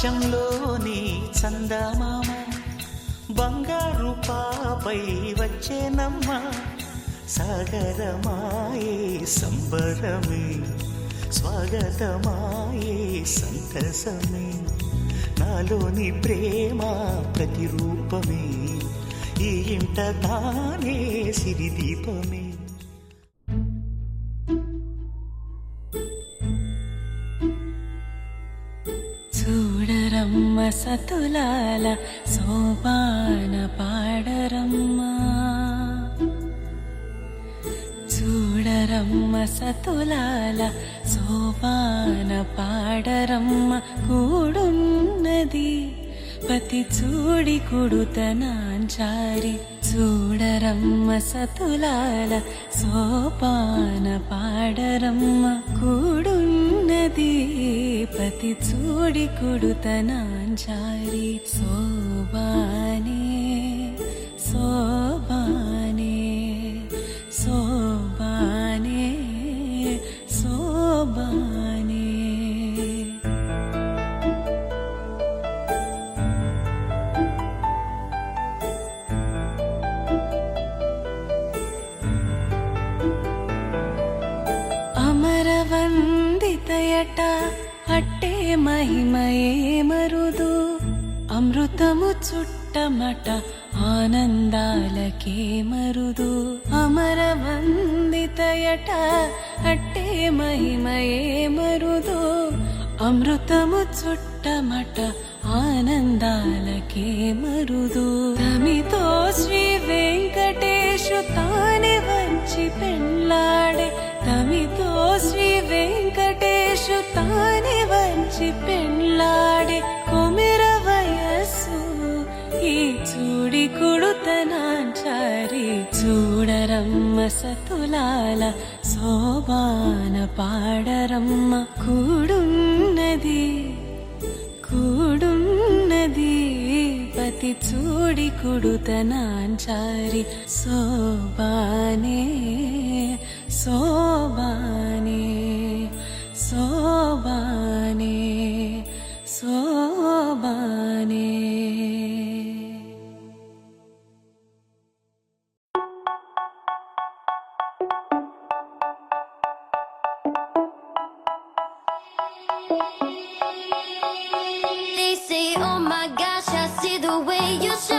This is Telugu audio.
ఆకాశంలోని చందమామ బంగారు పాపై వచ్చేనమ్మ సాగరమాయే సంబరమే స్వాగతమాయే సంతసమే నాలోని ప్రేమ ప్రతిరూపమే ఈ ఇంట తానే సిరిదీపమే. చూడరమ్మ సతులాల సోపాన పాడరమ్మ, చూడరమ్మ సతులాల సోపాన పాడరమ్మ. కూడున్నది పతి చూడి కుడుతనాంచారి, చూడరమ్మ సతులాల సోపాన పాడరమ్మ. కూడున్నది పతి చూడి కుడుతనాంచారి. శోభానే శోభానే శోభానే శోభానే. అమరవందితయట అట్టే మహిమయే మరుదు, అమృతము చుట్టమట ఆనందాలకే మరుదు. అమరవందితయట అట్టే మహిమయే మరుదు, అమృతము చుట్టమట ఆనందాలకే మరుదు. తమితో శ్రీ వెంకటేశు తానే వచ్చి పెళ్ళాడే, తమితో శ్రీ వెంకటేశు తానే వచ్చి పెళ్ళాడే. కొమిర వయస్సు ఈ చూడి కుడుతనాంచారి, చూడరమ్మ సతులాల శోభాన పాడరమ్మ. కూడున్నది కూడున్నది పతి చూడి కుడుతనాంచారి. శోభానే శోభానే శోభానే శోభానే. They say, oh my gosh, I see the way you shine.